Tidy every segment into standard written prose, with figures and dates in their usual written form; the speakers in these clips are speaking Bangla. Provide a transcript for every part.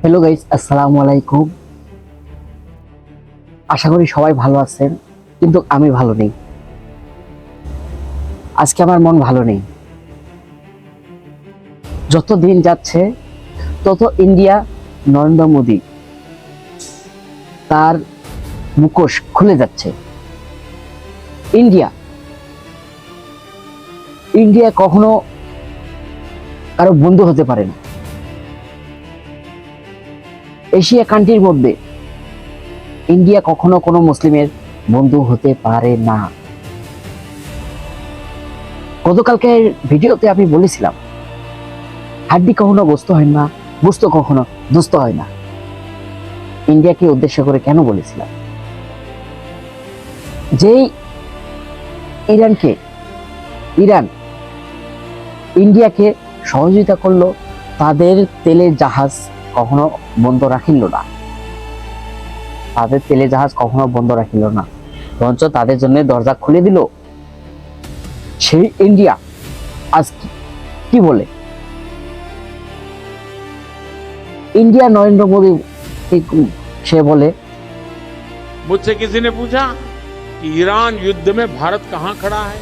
হ্যালো গাইস, আসসালামু আলাইকুম। আশা করি সবাই ভালো আছেন, কিন্তু আমি ভালো নেই। আজকে আমার মন ভালো নেই। যত দিন যাচ্ছে তত ইন্ডিয়া, নরেন্দ্র মোদী তার মুখোশ খুলে যাচ্ছে। ইন্ডিয়া ইন্ডিয়া কখনো কারো বন্ধু হতে পারে না। এশিয়া কান্ট্রির মধ্যে ইন্ডিয়া কখনো কোনো মুসলিমের বন্ধু হতে পারে না। গতকালকের ভিডিওতে আমি বলেছিলাম, হাড্ডি কখনো গোস্ত হয় না, গোস্ত কখনো দোস্ত হয় না। ইন্ডিয়াকে উদ্দেশ্য করে কেন বলেছিলাম? যেই ইরান ইন্ডিয়াকে সহযোগিতা করলো, তাদের তেলের জাহাজ কখনো বন্ধ রাখিল না। বরঞ্চ তাদের জন্য দরজা খুলে দিল। সেই ইন্ডিয়া আজ কি বলে? इंडिया नरेंद्र मोदी से बोले, मुझसे किसी ने पूछा कि ईरान युद्ध में भारत कहां खड़ा है।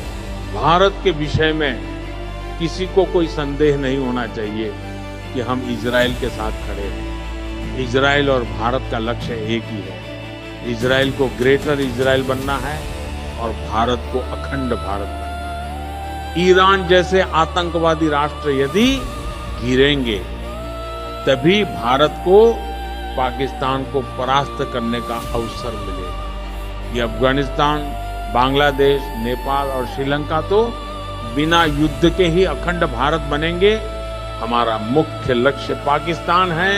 भारत के विषय में किसी को कोई संदेह नहीं होना चाहिए कि हम इजराइल के साथ खड़े हैं। इजराइल और भारत का लक्ष्य एक ही है। इजराइल को ग्रेटर इजराइल बनना है और भारत को अखंड भारत बनना है। ईरान जैसे आतंकवादी राष्ट्र यदि गिरेंगे तभी भारत को पाकिस्तान को परास्त करने का अवसर मिलेगा। ये अफगानिस्तान, बांग्लादेश, नेपाल और श्रीलंका तो बिना युद्ध के ही अखंड भारत बनेंगे। हमारा मुख्य लक्ष्य पाकिस्तान है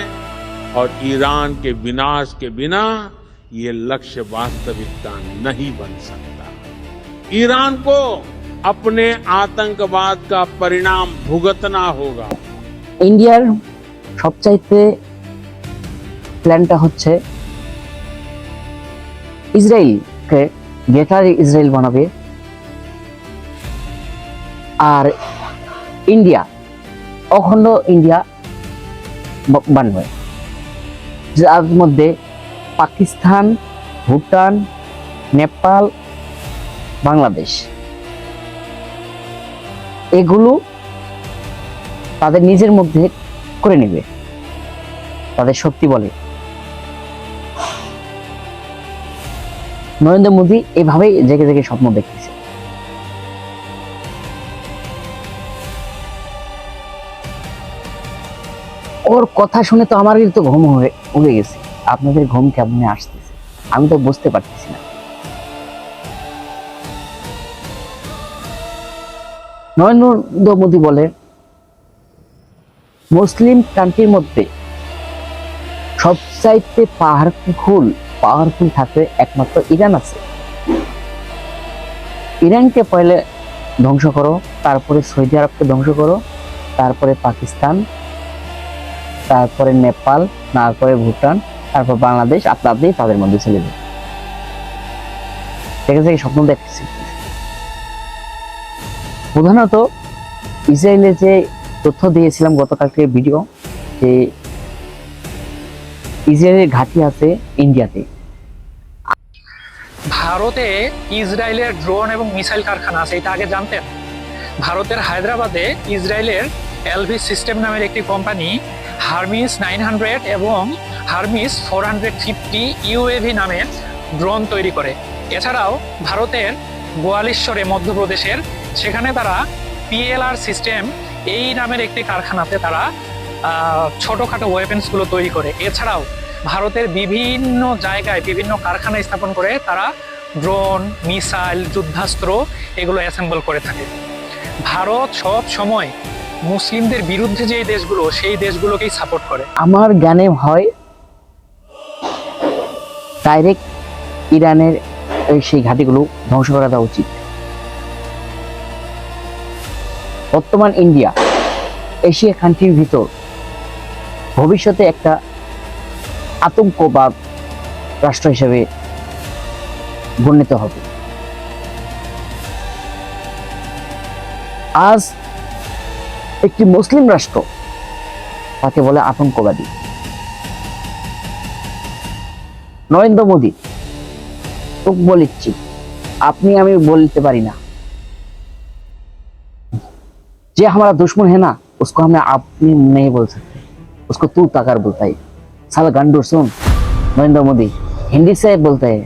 और ईरान के विनाश के बिना ये लक्ष्य वास्तविकता नहीं बन सकता। ईरान को अपने आतंकवाद का परिणाम भुगतना होगा। इंडिया সবচাইতে প্ল্যানটা হচ্ছে ইসরায়েলকে গ্রেটার ইসরায়েল বানাবে, আর ইন্ডিয়া অখণ্ড ইন্ডিয়া বানাবে, যার মধ্যে পাকিস্তান, ভুটান, নেপাল, বাংলাদেশ এগুলো তাদের নিজের মধ্যে করে নেবে, তাদের শক্তি বলে। নরেন্দ্র মোদী এভাবেই জেগে জেগে স্বপ্ন দেখতেছে। ওর কথা শুনে তো আমার তো ঘুম উড়ে গেছে। আপনাদের ঘুম কেমন আসতেছে আমি তো বুঝতে পারতেছি না। নরেন্দ্র মোদী বলে, মুসলিম কান্ট্রির মধ্যে সবচাইতে পাওয়ারফুল থাকবে একমাত্র ইরান আছে। ইরানকে পয়লে ধ্বংস করো, তারপরে সৌদি আরবকে ধ্বংস করো, তারপরে পাকিস্তান, তারপরে নেপাল, তারপরে ভুটান, তারপর বাংলাদেশ, আপনি তাদের মধ্যে চলে যাবে। ঠিক আছে, স্বপ্ন দেখতেছি। প্রধানত ইসরায়েলে যে তথ্য দিয়েছিলাম গতকালকে ভিডিও, যে ইসরায়েলের ঘাঁটি আছে ইন্ডিয়াতে। ভারতে ইসরায়েলের ড্রোন এবং মিসাইল কারখানা আছে, এটা আগে জানতেন? ভারতের হায়দ্রাবাদে ইসরায়েলের এলভি সিস্টেম নামের একটি কোম্পানি হারমিস 900 এবং হারমিস 450 ইউএভি নামের ড্রোন তৈরি করে। এছাড়াও ভারতের গোয়ালিশ্বরে মধ্যপ্রদেশের, সেখানে তারা পিএলআর সিস্টেম এই নামের একটি কারখানাতে তারা ছোটখাটো ওয়েপেন্সগুলো তৈরি করে। এছাড়াও ভারতের বিভিন্ন জায়গায় বিভিন্ন কারখানা স্থাপন করে তারা ড্রোন, মিসাইল, যুদ্ধাস্ত্র এগুলো অ্যাসেম্বল করে থাকে। ভারত সব সময় মুসলিমদের বিরুদ্ধে যে দেশগুলো, সেই দেশগুলোকেই সাপোর্ট করে। আমার জ্ঞানে হয় ডাইরেক্ট ইরানের সেই ঘাঁটিগুলো ধ্বংস করা দেওয়া উচিত। বর্তমান ইন্ডিয়া এশিয়া কান্ট্রির ভিতর ভবিষ্যতে একটা আতঙ্কবাদ রাষ্ট্র হিসেবে গণ্যিত হবে। আজ একটি মুসলিম রাষ্ট্র তাকে বলে আতঙ্কবাদী। नरेंद्र मोदी तो বলিচ্ছি আপনি আমি বলতে পারি না जे हमारा दुश्मन है ना उसको हमें आपने नहीं बोल सकते उसको तू ताकर बोलता है साला गंडू सुन नरेंद्र मोदी हिंदी से बोलते हैं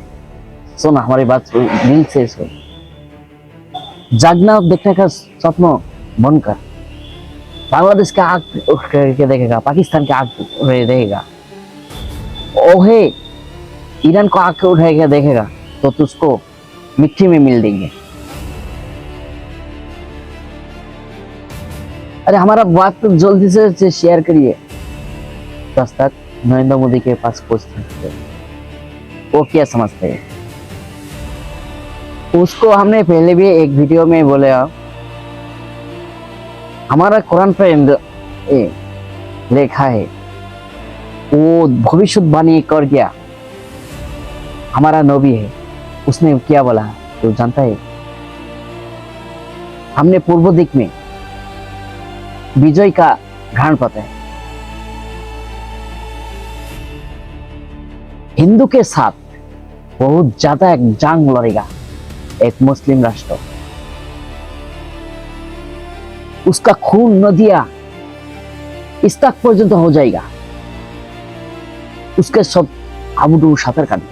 सुन हमारी बात दिल से सुन जागना देखने का स्वप्न बंद कर बांग्लादेश का आग उठ करके देखेगा पाकिस्तान के आग देखेगा ओहे ईरान को आग उठा के देखेगा तो तुझको मिट्टी में मिल देंगे अरे हमारा बात तो जल्दी से शेयर करिए तब तक नरेंद्र मोदी के पास पहुंच सकते वो क्या समझते हैं उसको हमने पहले भी एक वीडियो में बोले हमारा कुरान पे लिखा है वो भविष्यवाणी कर गया हमारा नबी है उसने क्या बोला तो जानता है हमने पूर्व दिक में विजय का घाण पाता है हिंदू के साथ बहुत ज्यादा एक जंग लड़ेगा एक मुस्लिम राष्ट्र उसका खून नदियां इस तक पर्यंत हो जाएगा उसके सब आबूडू सातर काट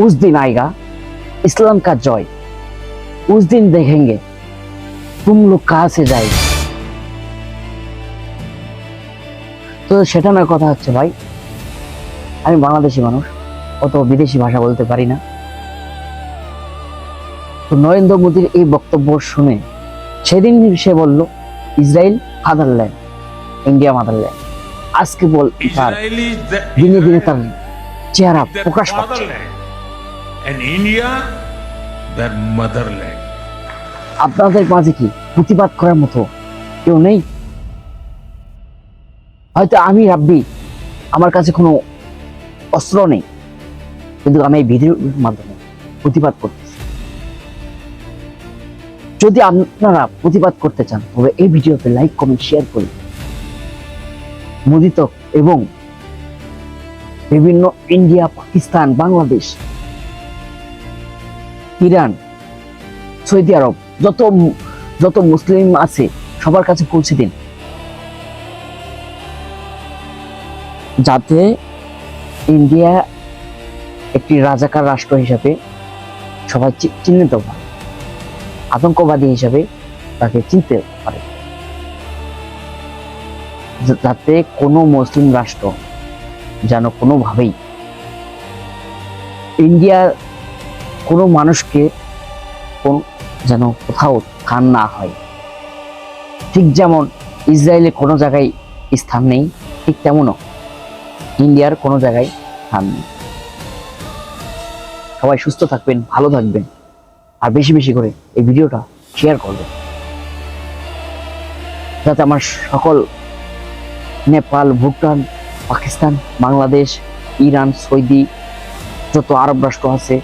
उस दिन आएगा इस्लाम का जय उस दिन देखेंगे तुम लोग कहां से जाएगा तो সেটা না কথা হচ্ছে ভাই আমি বাংলাদেশী মানুষ অত বিদেশি ভাষা বলতে পারি না তো নরেন্দ্র মোদীর এই বক্তব্য শুনে সেদিন সে বলল ইসরায়েল ফাদারল্যান্ড ইন্ডিয়া মাদারল্যান্ড আজকে বল তার দিনে দিনে তার চেহারা প্রকাশ পাচ্ছে and India their motherland আপনাদের মাঝে কি প্রতিবাদ করার মতো কেউ নেই হয়তো আমি রাব্বি আমার কাছে কোনো অস্ত্র নেই কিন্তু আমি এই ভিডিওর মাধ্যমে প্রতিবাদ করতেছি যদি আপনারা প্রতিবাদ করতে চান তবে এই ভিডিওতে লাইক কমেন্ট শেয়ার করুন মোদি তক এবং বিভিন্ন India Pakistan Bangladesh Iran Saudi Arabia যত মুসলিম আছে সবার কাছে পৌঁছে দিন যাতে ইন্ডিয়া একটি রাজাকার রাষ্ট্র হিসেবে সবাই চিহ্নিত হয় আতঙ্কবাদী হিসেবে তাকে চিনতে পারে যাতে কোনো মুসলিম রাষ্ট্র যেন কোনোভাবেই ইন্ডিয়ার কোনো মানুষকে যেন কোথাও স্থান না হয় ঠিক যেমন ইসরায়েলে কোনো জায়গায় স্থান নেই ঠিক তেমনও ইন্ডিয়ার কোনো জায়গায় স্থান নেই সবাই সুস্থ থাকবেন ভালো থাকবেন আর বেশি বেশি করে এই ভিডিওটা শেয়ার করবেন যাতে আমার সকল নেপাল ভুটান পাকিস্তান বাংলাদেশ ইরান সৌদি যত আরব রাষ্ট্র আছে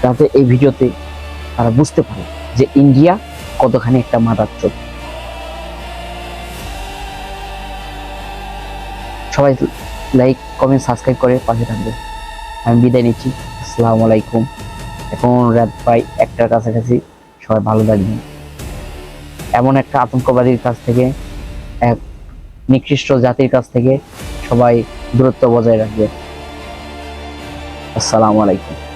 যাতে এই ভিডিওতে তারা বুঝতে পারে যে ইন্ডিয়া কতখানি একটা মারাত্মক সবাই লাইক কমেন্ট সাবস্ক্রাইব করে পাশে থাকবে আমি বিদায় নিচ্ছি আসসালামু আলাইকুম এখন রাত প্রায় 1টার কাছাকাছি সবাই ভালো থাকবেন এমন একটা আতঙ্কবাদীর কাছ থেকে এক নিকৃষ্ট জাতির কাছ থেকে সবাই দূরত্ব বজায় রাখবে আসসালামু আলাইকুম